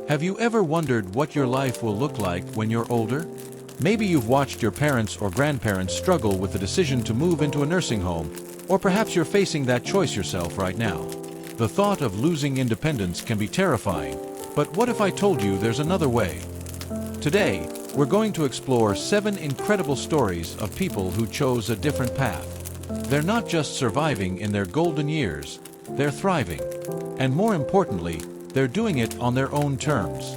Have you ever wondered what your life will look like when you're older? Maybe you've watched your parents or grandparents struggle with the decision to move into a nursing home, or perhaps you're facing that choice yourself right now. The thought of losing independence can be terrifying, but what if I told you there's another way? Today, we're going to explore 7 incredible stories of people who chose a different path. They're not just surviving in their golden years, they're thriving. And more importantly, they're doing it on their own terms.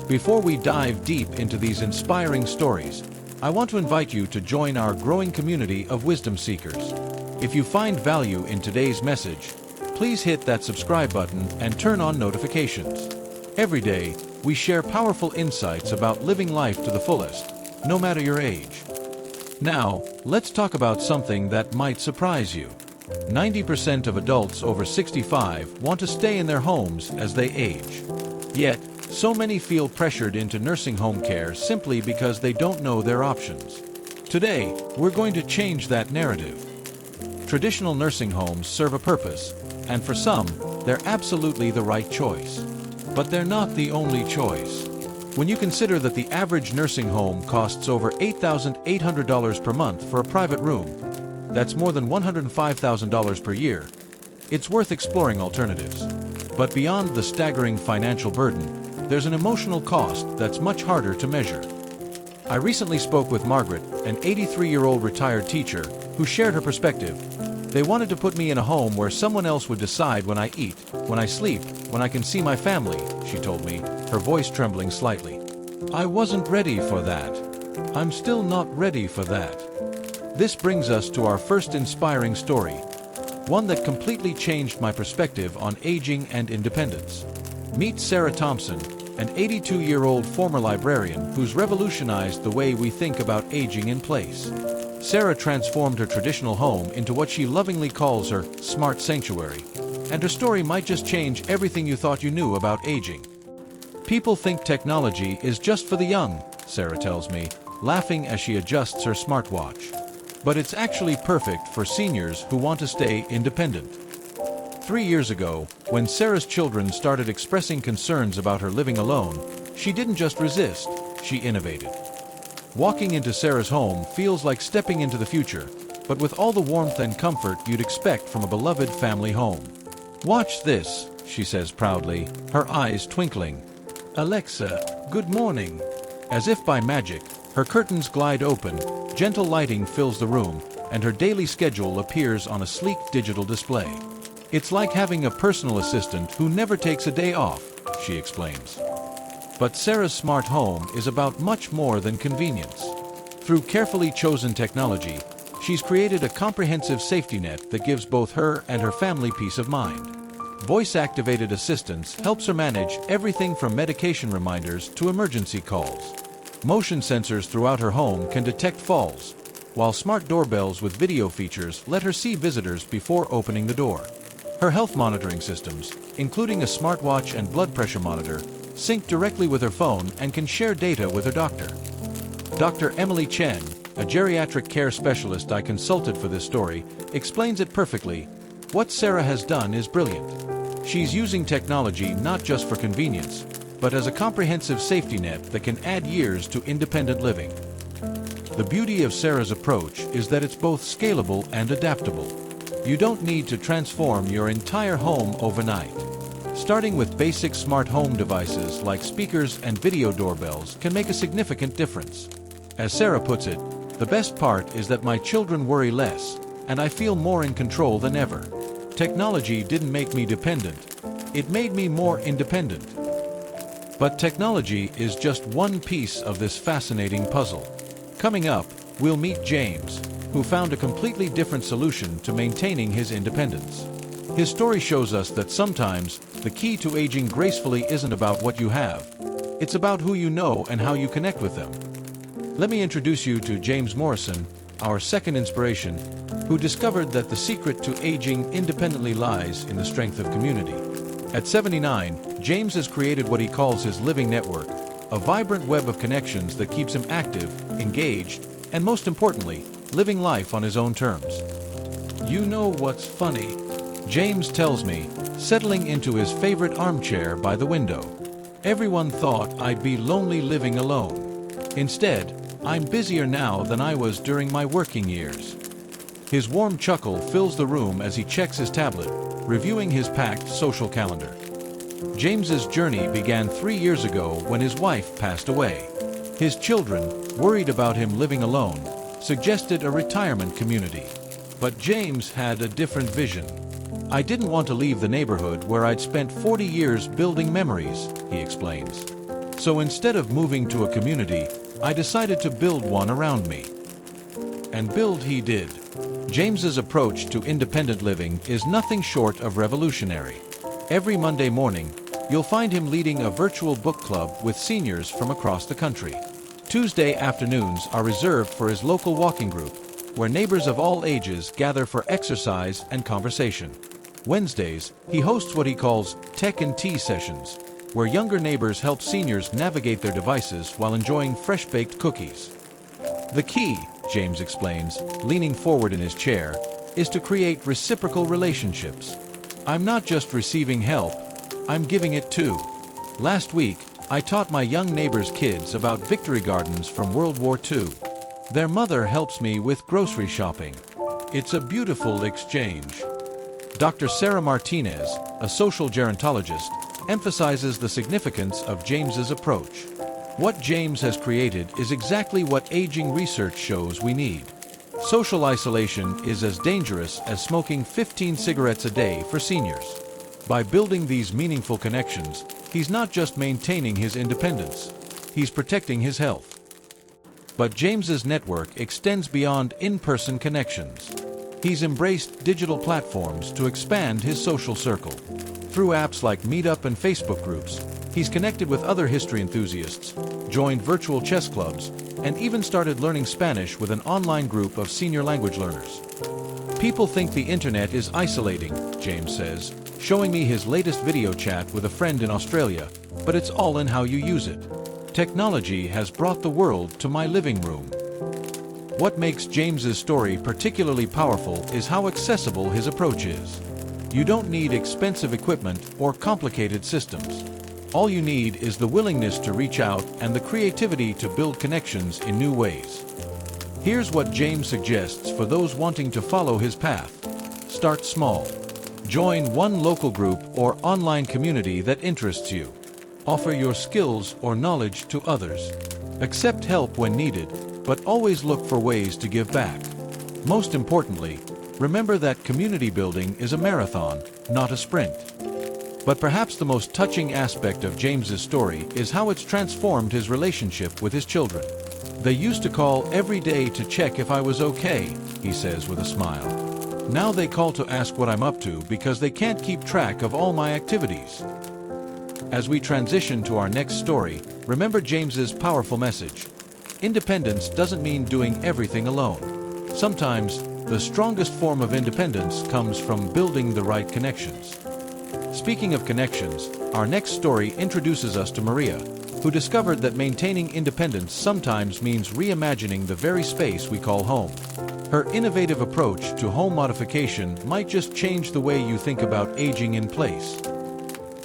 Before we dive deep into these inspiring stories, I want to invite you to join our growing community of wisdom seekers. If you find value in today's message, please hit that subscribe button and turn on notifications. Every day, we share powerful insights about living life to the fullest, no matter your age. Now, let's talk about something that might surprise you. 90% of adults over 65 want to stay in their homes as they age. Yet, so many feel pressured into nursing home care simply because they don't know their options. Today, we're going to change that narrative. Traditional nursing homes serve a purpose, and for some, they're absolutely the right choice. But they're not the only choice. When you consider that the average nursing home costs over $8,800 per month for a private room, that's more than $105,000 per year, it's worth exploring alternatives. But beyond the staggering financial burden, there's an emotional cost that's much harder to measure. I recently spoke with Margaret, an 83-year-old retired teacher, who shared her perspective. They wanted to put me in a home where someone else would decide when I eat, when I sleep, when I can see my family, she told me, her voice trembling slightly. I wasn't ready for that. I'm still not ready for that. This brings us to our first inspiring story, one that completely changed my perspective on aging and independence. Meet Sarah Thompson, an 82-year-old former librarian who's revolutionized the way we think about aging in place. Sarah transformed her traditional home into what she lovingly calls her smart sanctuary, and her story might just change everything you thought you knew about aging. People think technology is just for the young, Sarah tells me, laughing as she adjusts her smartwatch. But it's actually perfect for seniors who want to stay independent. 3 years ago, when Sarah's children started expressing concerns about her living alone, she didn't just resist, she innovated. Walking into Sarah's home feels like stepping into the future, but with all the warmth and comfort you'd expect from a beloved family home. Watch this, she says proudly, her eyes twinkling. Alexa, good morning. As if by magic, her curtains glide open, gentle lighting fills the room, and her daily schedule appears on a sleek digital display. It's like having a personal assistant who never takes a day off, she explains. But Sarah's smart home is about much more than convenience. Through carefully chosen technology, she's created a comprehensive safety net that gives both her and her family peace of mind. Voice-activated assistance helps her manage everything from medication reminders to emergency calls. Motion sensors throughout her home can detect falls, while smart doorbells with video features let her see visitors before opening the door. Her health monitoring systems, including a smartwatch and blood pressure monitor, sync directly with her phone and can share data with her doctor. Dr. Emily Chen, a geriatric care specialist I consulted for this story, explains it perfectly. What Sarah has done is brilliant. She's using technology not just for convenience, but as a comprehensive safety net that can add years to independent living. The beauty of Sarah's approach is that it's both scalable and adaptable. You don't need to transform your entire home overnight. Starting with basic smart home devices like speakers and video doorbells can make a significant difference. As Sarah puts it, the best part is that my children worry less, and I feel more in control than ever. Technology didn't make me dependent. It made me more independent. But technology is just one piece of this fascinating puzzle. Coming up, we'll meet James, who found a completely different solution to maintaining his independence. His story shows us that sometimes the key to aging gracefully isn't about what you have. It's about who you know and how you connect with them. Let me introduce you to James Morrison, our second inspiration, who discovered that the secret to aging independently lies in the strength of community. At 79, James has created what he calls his living network, a vibrant web of connections that keeps him active, engaged, and most importantly, living life on his own terms. You know what's funny? James tells me, settling into his favorite armchair by the window. Everyone thought I'd be lonely living alone. Instead, I'm busier now than I was during my working years. His warm chuckle fills the room as he checks his tablet, reviewing his packed social calendar. James's journey began 3 years ago when his wife passed away. His children, worried about him living alone, suggested a retirement community. But James had a different vision. "I didn't want to leave the neighborhood where I'd spent 40 years building memories," he explains. "So instead of moving to a community, I decided to build one around me." And build he did. James's approach to independent living is nothing short of revolutionary. Every Monday morning, you'll find him leading a virtual book club with seniors from across the country. Tuesday afternoons are reserved for his local walking group, where neighbors of all ages gather for exercise and conversation. Wednesdays, he hosts what he calls Tech and Tea sessions, where younger neighbors help seniors navigate their devices while enjoying fresh-baked cookies. "The key," James explains, leaning forward in his chair, "is to create reciprocal relationships. I'm not just receiving help, I'm giving it too." Last week, I taught my young neighbors' kids about victory gardens from World War II. Their mother helps me with grocery shopping. It's a beautiful exchange. Dr. Sarah Martinez, a social gerontologist, emphasizes the significance of James's approach. What James has created is exactly what aging research shows we need. Social isolation is as dangerous as smoking 15 cigarettes a day for seniors. By building these meaningful connections, he's not just maintaining his independence, he's protecting his health. But James's network extends beyond in-person connections. He's embraced digital platforms to expand his social circle. Through apps like Meetup and Facebook groups, he's connected with other history enthusiasts, joined virtual chess clubs, and even started learning Spanish with an online group of senior language learners. "People think the internet is isolating," James says, showing me his latest video chat with a friend in Australia, "but it's all in how you use it. Technology has brought the world to my living room." What makes James's story particularly powerful is how accessible his approach is. You don't need expensive equipment or complicated systems. All you need is the willingness to reach out and the creativity to build connections in new ways. Here's what James suggests for those wanting to follow his path. Start small. Join one local group or online community that interests you. Offer your skills or knowledge to others. Accept help when needed, but always look for ways to give back. Most importantly, remember that community building is a marathon, not a sprint. But perhaps the most touching aspect of James's story is how it's transformed his relationship with his children. "They used to call every day to check if I was okay," he says with a smile. "Now they call to ask what I'm up to because they can't keep track of all my activities." As we transition to our next story, remember James's powerful message. Independence doesn't mean doing everything alone. Sometimes, the strongest form of independence comes from building the right connections. Speaking of connections, our next story introduces us to Maria, who discovered that maintaining independence sometimes means reimagining the very space we call home. Her innovative approach to home modification might just change the way you think about aging in place.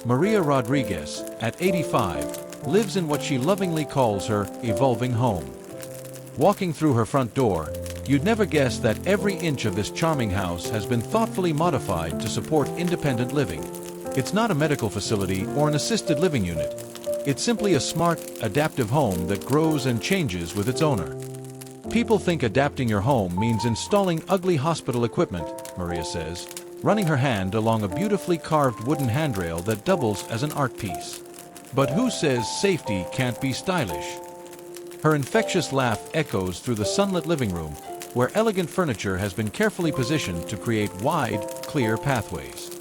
Maria Rodriguez, at 85, lives in what she lovingly calls her evolving home. Walking through her front door, you'd never guess that every inch of this charming house has been thoughtfully modified to support independent living. It's not a medical facility or an assisted living unit. It's simply a smart, adaptive home that grows and changes with its owner. People think adapting your home means installing ugly hospital equipment, Maria says, running her hand along a beautifully carved wooden handrail that doubles as an art piece. But who says safety can't be stylish? Her infectious laugh echoes through the sunlit living room, where elegant furniture has been carefully positioned to create wide, clear pathways.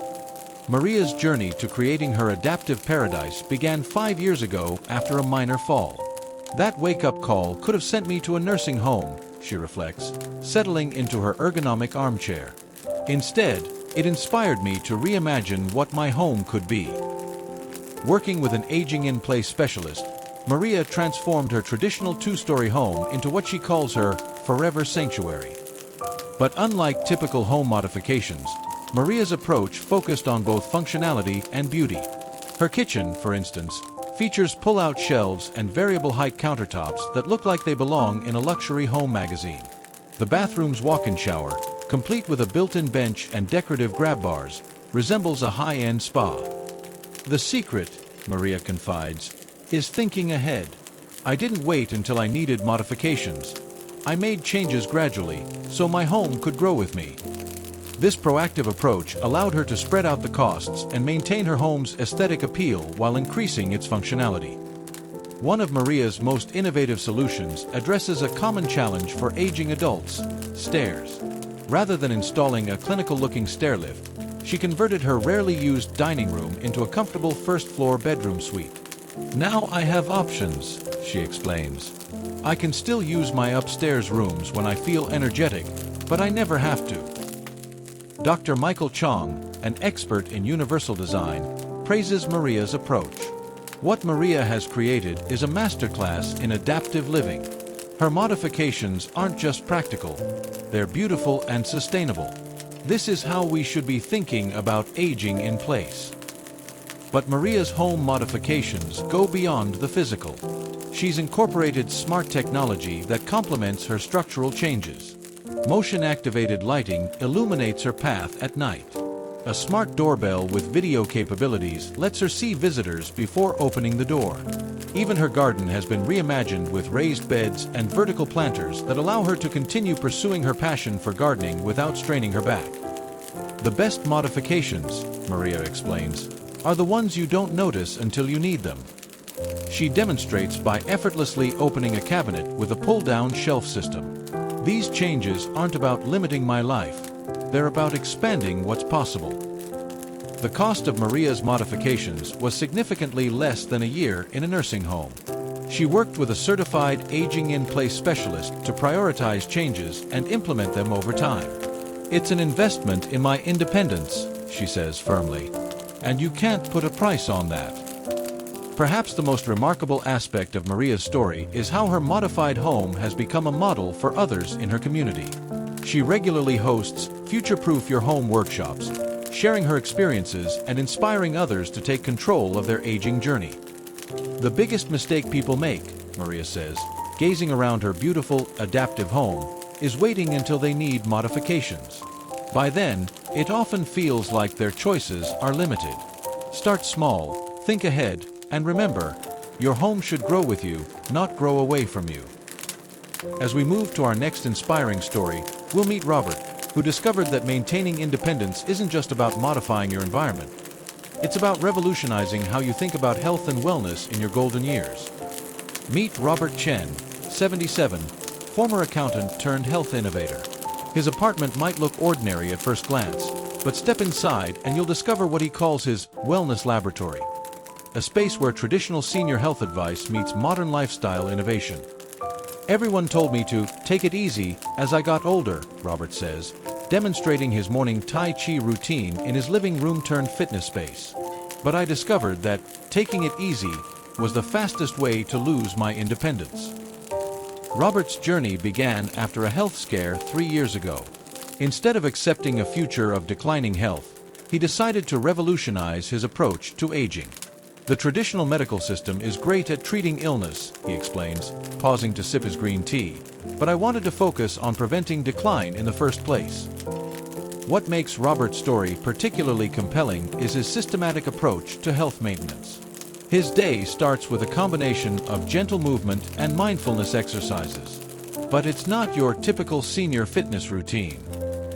Maria's journey to creating her adaptive paradise began 5 years ago after a minor fall. "That wake-up call could have sent me to a nursing home," she reflects, settling into her ergonomic armchair. "Instead, it inspired me to reimagine what my home could be." Working with an aging-in-place specialist, Maria transformed her traditional two-story home into what she calls her forever sanctuary. But unlike typical home modifications, Maria's approach focused on both functionality and beauty. Her kitchen, for instance, Features pull-out shelves and variable height countertops that look like they belong in a luxury home magazine. The bathroom's walk-in shower, complete with a built-in bench and decorative grab bars, resembles a high-end spa. The secret, Maria confides, is thinking ahead. I didn't wait until I needed modifications. I made changes gradually, so my home could grow with me. This proactive approach allowed her to spread out the costs and maintain her home's aesthetic appeal while increasing its functionality. One of Maria's most innovative solutions addresses a common challenge for aging adults: stairs. Rather than installing a clinical-looking stair lift, she converted her rarely used dining room into a comfortable first-floor bedroom suite. Now I have options, she explains. I can still use my upstairs rooms when I feel energetic, but I never have to. Dr. Michael Chong, an expert in universal design, praises Maria's approach. What Maria has created is a masterclass in adaptive living. Her modifications aren't just practical, they're beautiful and sustainable. This is how we should be thinking about aging in place. But Maria's home modifications go beyond the physical. She's incorporated smart technology that complements her structural changes. Motion-activated lighting illuminates her path at night. A smart doorbell with video capabilities lets her see visitors before opening the door. Even her garden has been reimagined with raised beds and vertical planters that allow her to continue pursuing her passion for gardening without straining her back. The best modifications, Maria explains, are the ones you don't notice until you need them. She demonstrates by effortlessly opening a cabinet with a pull-down shelf system. These changes aren't about limiting my life, they're about expanding what's possible. The cost of Maria's modifications was significantly less than a year in a nursing home. She worked with a certified aging-in-place specialist to prioritize changes and implement them over time. It's an investment in my independence, she says firmly, and you can't put a price on that. Perhaps the most remarkable aspect of Maria's story is how her modified home has become a model for others in her community. She regularly hosts Future-Proof Your Home workshops, sharing her experiences and inspiring others to take control of their aging journey. The biggest mistake people make, Maria says, gazing around her beautiful, adaptive home, is waiting until they need modifications. By then, it often feels like their choices are limited. Start small, think ahead, and remember, your home should grow with you, not grow away from you. As we move to our next inspiring story, we'll meet Robert, who discovered that maintaining independence isn't just about modifying your environment. It's about revolutionizing how you think about health and wellness in your golden years. Meet Robert Chen, 77, former accountant turned health innovator. His apartment might look ordinary at first glance, but step inside and you'll discover what he calls his wellness laboratory. A space where traditional senior health advice meets modern lifestyle innovation. Everyone told me to take it easy as I got older, Robert says, demonstrating his morning Tai Chi routine in his living room-turned fitness space. But I discovered that taking it easy was the fastest way to lose my independence. Robert's journey began after a health scare 3 years ago. Instead of accepting a future of declining health, he decided to revolutionize his approach to aging. The traditional medical system is great at treating illness, he explains, pausing to sip his green tea, but I wanted to focus on preventing decline in the first place. What makes Robert's story particularly compelling is his systematic approach to health maintenance. His day starts with a combination of gentle movement and mindfulness exercises. But it's not your typical senior fitness routine.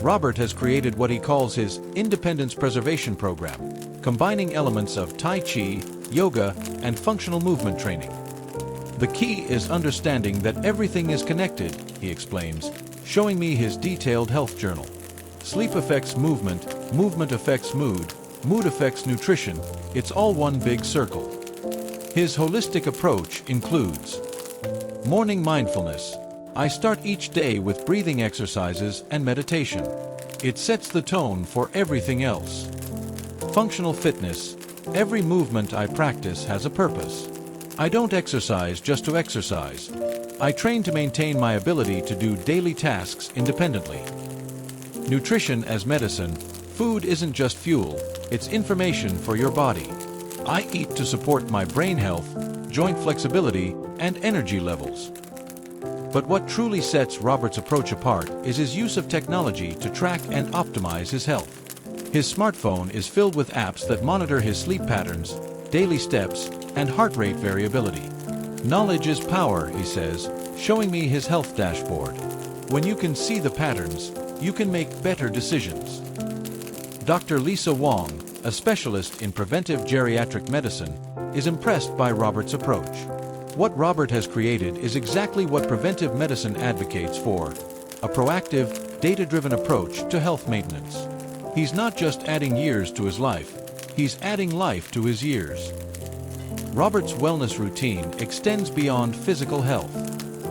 Robert has created what he calls his Independence Preservation Program, combining elements of Tai Chi, yoga, and functional movement training. The key is understanding that everything is connected, he explains, showing me his detailed health journal. Sleep affects movement, movement affects mood, mood affects nutrition, it's all one big circle. His holistic approach includes morning mindfulness. I start each day with breathing exercises and meditation. It sets the tone for everything else. Functional fitness. Every movement I practice has a purpose. I don't exercise just to exercise. I train to maintain my ability to do daily tasks independently. Nutrition as medicine. Food isn't just fuel, it's information for your body. I eat to support my brain health, joint flexibility, and energy levels. But what truly sets Robert's approach apart is his use of technology to track and optimize his health. His smartphone is filled with apps that monitor his sleep patterns, daily steps, and heart rate variability. Knowledge is power, he says, showing me his health dashboard. When you can see the patterns, you can make better decisions. Dr. Lisa Wong, a specialist in preventive geriatric medicine, is impressed by Robert's approach. What Robert has created is exactly what preventive medicine advocates for: a proactive, data-driven approach to health maintenance. He's not just adding years to his life, he's adding life to his years. Robert's wellness routine extends beyond physical health.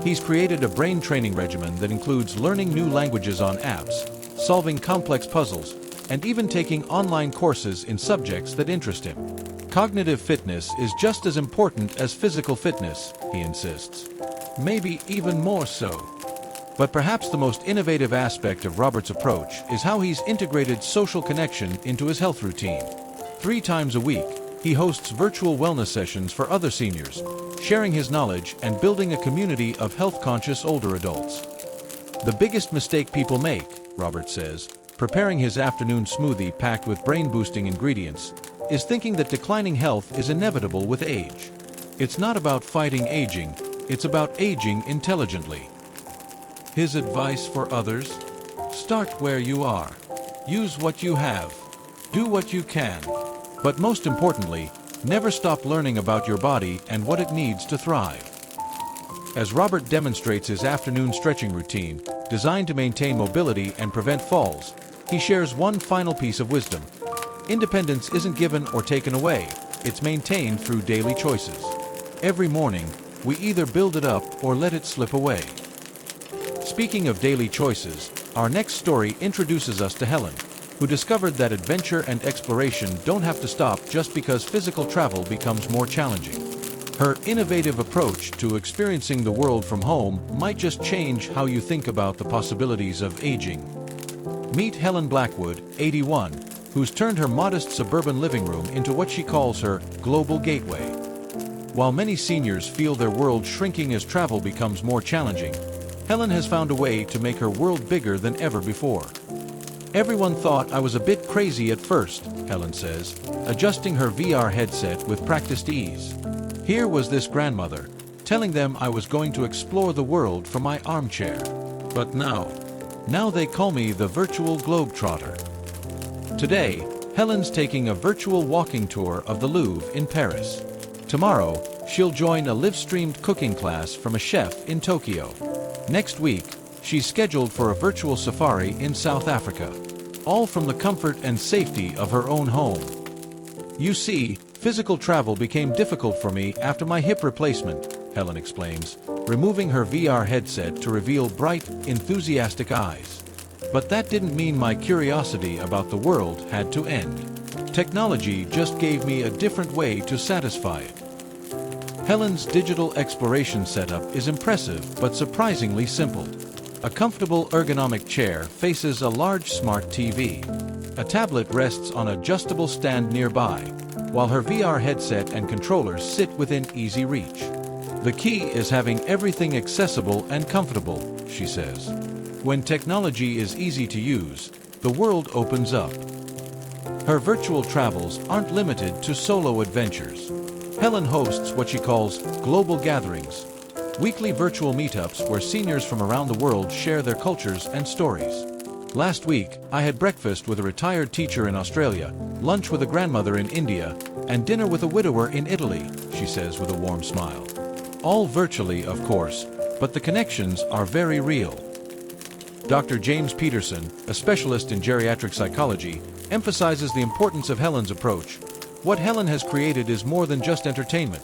He's created a brain training regimen that includes learning new languages on apps, solving complex puzzles, and even taking online courses in subjects that interest him. Cognitive fitness is just as important as physical fitness, he insists. Maybe even more so. But perhaps the most innovative aspect of Robert's approach is how he's integrated social connection into his health routine. 3 times a week, he hosts virtual wellness sessions for other seniors, sharing his knowledge and building a community of health-conscious older adults. The biggest mistake people make, Robert says, preparing his afternoon smoothie packed with brain-boosting ingredients, is thinking that declining health is inevitable with age. It's not about fighting aging, it's about aging intelligently. His advice for others? Start where you are. Use what you have. Do what you can. But most importantly, never stop learning about your body and what it needs to thrive. As Robert demonstrates his afternoon stretching routine, designed to maintain mobility and prevent falls, he shares one final piece of wisdom. Independence isn't given or taken away, it's maintained through daily choices. Every morning, we either build it up or let it slip away. Speaking of daily choices, our next story introduces us to Helen, who discovered that adventure and exploration don't have to stop just because physical travel becomes more challenging. Her innovative approach to experiencing the world from home might just change how you think about the possibilities of aging. Meet Helen Blackwood, 81, who's turned her modest suburban living room into what she calls her global gateway. While many seniors feel their world shrinking as travel becomes more challenging, Helen has found a way to make her world bigger than ever before. Everyone thought I was a bit crazy at first, Helen says, adjusting her VR headset with practiced ease. Here was this grandmother, telling them I was going to explore the world from my armchair. But now they call me the virtual globetrotter. Today, Helen's taking a virtual walking tour of the Louvre in Paris. Tomorrow, she'll join a live-streamed cooking class from a chef in Tokyo. Next week, she's scheduled for a virtual safari in South Africa, all from the comfort and safety of her own home. You see, physical travel became difficult for me after my hip replacement, Helen explains, removing her VR headset to reveal bright, enthusiastic eyes. But that didn't mean my curiosity about the world had to end. Technology just gave me a different way to satisfy it. Helen's digital exploration setup is impressive but surprisingly simple. A comfortable ergonomic chair faces a large smart TV. A tablet rests on an adjustable stand nearby, while her VR headset and controllers sit within easy reach. The key is having everything accessible and comfortable, she says. When technology is easy to use, the world opens up. Her virtual travels aren't limited to solo adventures. Helen hosts what she calls global gatherings, weekly virtual meetups where seniors from around the world share their cultures and stories. Last week, I had breakfast with a retired teacher in Australia, lunch with a grandmother in India, and dinner with a widower in Italy, she says with a warm smile. All virtually, of course, but the connections are very real. Dr. James Peterson, a specialist in geriatric psychology, emphasizes the importance of Helen's approach. What Helen has created is more than just entertainment.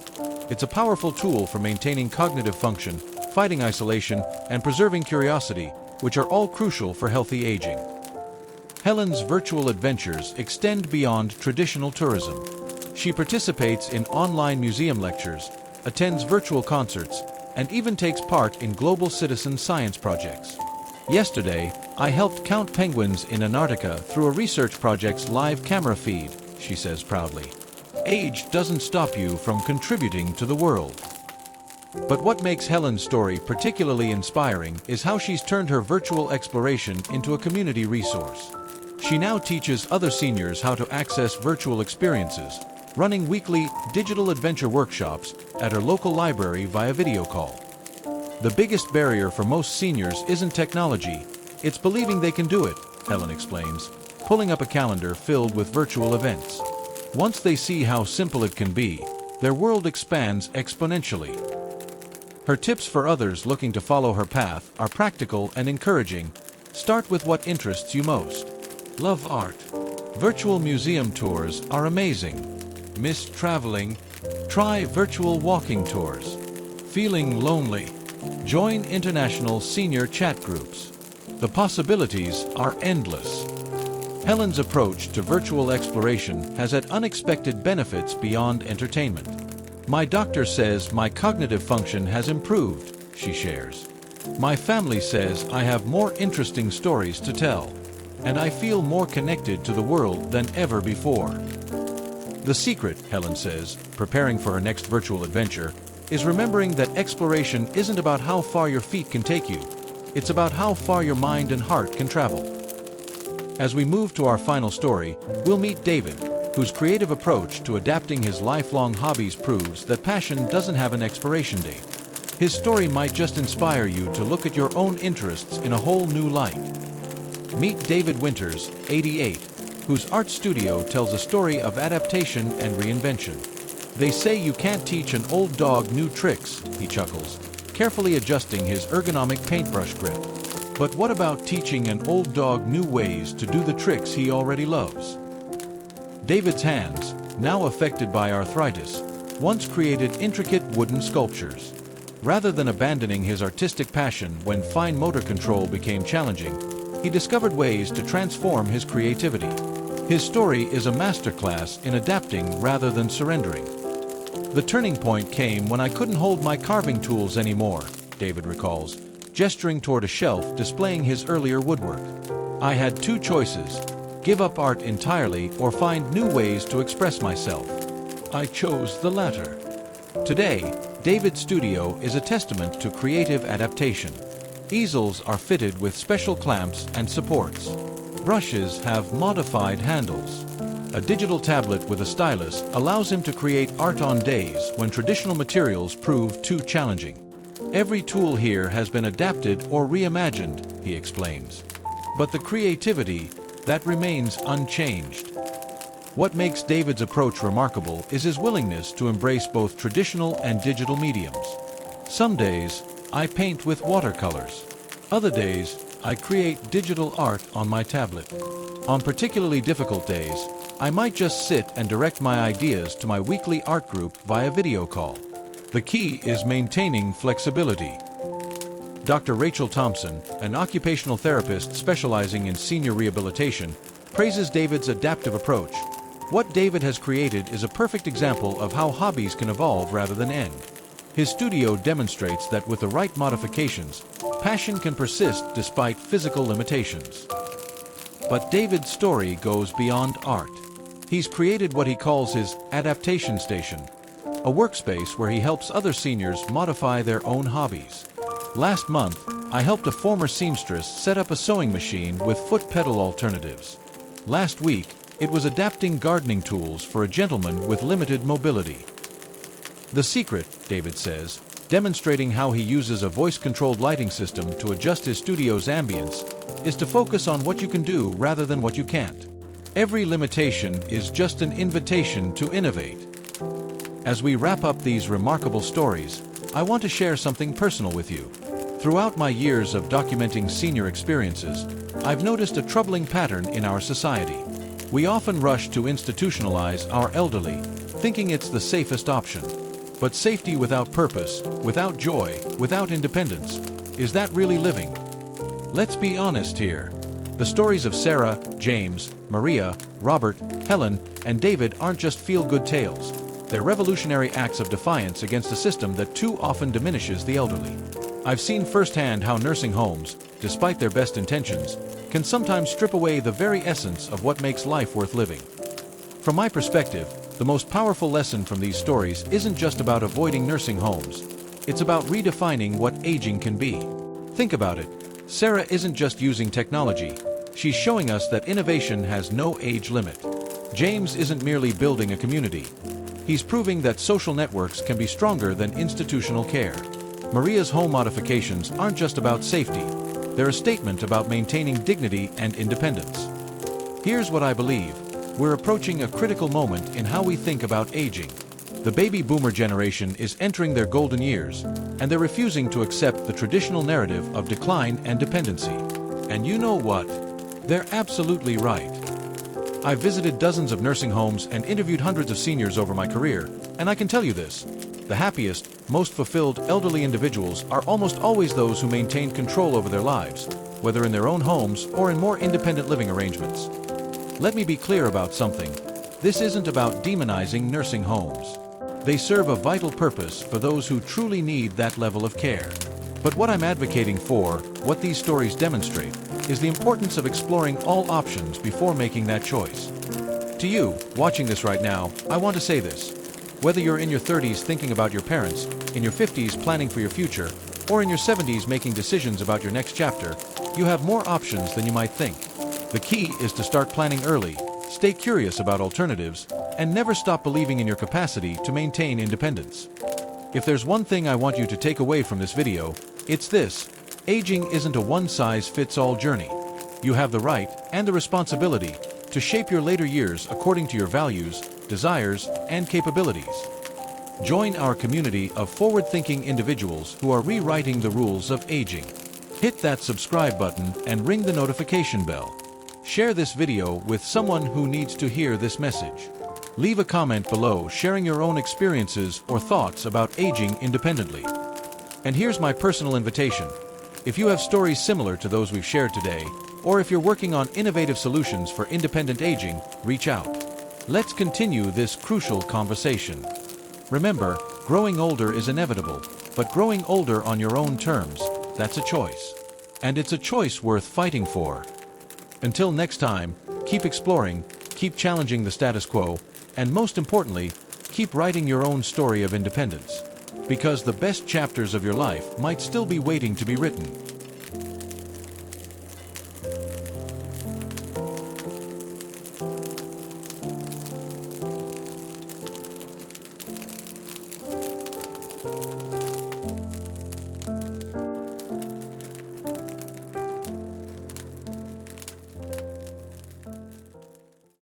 It's a powerful tool for maintaining cognitive function, fighting isolation, and preserving curiosity, which are all crucial for healthy aging. Helen's virtual adventures extend beyond traditional tourism. She participates in online museum lectures, attends virtual concerts, and even takes part in global citizen science projects. Yesterday, I helped count penguins in Antarctica through a research project's live camera feed, she says proudly. Age doesn't stop you from contributing to the world. But what makes Helen's story particularly inspiring is how she's turned her virtual exploration into a community resource. She now teaches other seniors how to access virtual experiences, running weekly digital adventure workshops at her local library via video call. The biggest barrier for most seniors isn't technology, it's believing they can do it, Helen explains, pulling up a calendar filled with virtual events. Once they see how simple it can be, their world expands exponentially. Her tips for others looking to follow her path are practical and encouraging. Start with what interests you most. Love art. Virtual museum tours are amazing. Miss traveling? Try virtual walking tours. Feeling lonely? Join international senior chat groups. The possibilities are endless. Helen's approach to virtual exploration has had unexpected benefits beyond entertainment. My doctor says my cognitive function has improved, she shares. My family says I have more interesting stories to tell, and I feel more connected to the world than ever before. The secret, Helen says, preparing for her next virtual adventure, is remembering that exploration isn't about how far your feet can take you. It's about how far your mind and heart can travel. As we move to our final story, we'll meet David, whose creative approach to adapting his lifelong hobbies proves that passion doesn't have an expiration date. His story might just inspire you to look at your own interests in a whole new light. Meet David Winters, 88, whose art studio tells a story of adaptation and reinvention. They say you can't teach an old dog new tricks, he chuckles, carefully adjusting his ergonomic paintbrush grip. But what about teaching an old dog new ways to do the tricks he already loves? David's hands, now affected by arthritis, once created intricate wooden sculptures. Rather than abandoning his artistic passion when fine motor control became challenging, he discovered ways to transform his creativity. His story is a masterclass in adapting rather than surrendering. The turning point came when I couldn't hold my carving tools anymore, David recalls, gesturing toward a shelf displaying his earlier woodwork. I had two choices: give up art entirely or find new ways to express myself. I chose the latter. Today, David's studio is a testament to creative adaptation. Easels are fitted with special clamps and supports. Brushes have modified handles. A digital tablet with a stylus allows him to create art on days when traditional materials prove too challenging. Every tool here has been adapted or reimagined, he explains. But the creativity, that remains unchanged. What makes David's approach remarkable is his willingness to embrace both traditional and digital mediums. Some days, I paint with watercolors. Other days, I create digital art on my tablet. On particularly difficult days, I might just sit and direct my ideas to my weekly art group via video call. The key is maintaining flexibility. Dr. Rachel Thompson, an occupational therapist specializing in senior rehabilitation, praises David's adaptive approach. What David has created is a perfect example of how hobbies can evolve rather than end. His studio demonstrates that with the right modifications, passion can persist despite physical limitations. But David's story goes beyond art. He's created what he calls his adaptation station, a workspace where he helps other seniors modify their own hobbies. Last month, I helped a former seamstress set up a sewing machine with foot pedal alternatives. Last week, it was adapting gardening tools for a gentleman with limited mobility. The secret, David says, demonstrating how he uses a voice-controlled lighting system to adjust his studio's ambience, is to focus on what you can do rather than what you can't. Every limitation is just an invitation to innovate. As we wrap up these remarkable stories, I want to share something personal with you. Throughout my years of documenting senior experiences, I've noticed a troubling pattern in our society. We often rush to institutionalize our elderly, thinking it's the safest option. But safety without purpose, without joy, without independence, is that really living? Let's be honest here. The stories of Sarah, James, Maria, Robert, Helen, and David aren't just feel-good tales. They're revolutionary acts of defiance against a system that too often diminishes the elderly. I've seen firsthand how nursing homes, despite their best intentions, can sometimes strip away the very essence of what makes life worth living. From my perspective, The most powerful lesson from these stories isn't just about avoiding nursing homes. It's about redefining what aging can be. Think about it. Sarah isn't just using technology. She's showing us that innovation has no age limit. James isn't merely building a community. He's proving that social networks can be stronger than institutional care. Maria's home modifications aren't just about safety. They're a statement about maintaining dignity and independence. Here's what I believe. We're approaching a critical moment in how we think about aging. The baby boomer generation is entering their golden years, and they're refusing to accept the traditional narrative of decline and dependency. And you know what? They're absolutely right. I've visited dozens of nursing homes and interviewed hundreds of seniors over my career, and I can tell you this. The happiest, most fulfilled elderly individuals are almost always those who maintain control over their lives, whether in their own homes or in more independent living arrangements. Let me be clear about something. This isn't about demonizing nursing homes. They serve a vital purpose for those who truly need that level of care. But what I'm advocating for, what these stories demonstrate, is the importance of exploring all options before making that choice. To you, watching this right now, I want to say this. Whether you're in your 30s thinking about your parents, in your 50s planning for your future, or in your 70s making decisions about your next chapter, you have more options than you might think. The key is to start planning early, stay curious about alternatives, and never stop believing in your capacity to maintain independence. If there's one thing I want you to take away from this video, it's this. Aging isn't a one-size-fits-all journey. You have the right and the responsibility to shape your later years according to your values, desires, and capabilities. Join our community of forward-thinking individuals who are rewriting the rules of aging. Hit that subscribe button and ring the notification bell. Share this video with someone who needs to hear this message. Leave a comment below sharing your own experiences or thoughts about aging independently. And here's my personal invitation. If you have stories similar to those we've shared today, or if you're working on innovative solutions for independent aging, reach out. Let's continue this crucial conversation. Remember, growing older is inevitable, but growing older on your own terms, that's a choice. And it's a choice worth fighting for. Until next time, keep exploring, keep challenging the status quo, and most importantly, keep writing your own story of independence. Because the best chapters of your life might still be waiting to be written.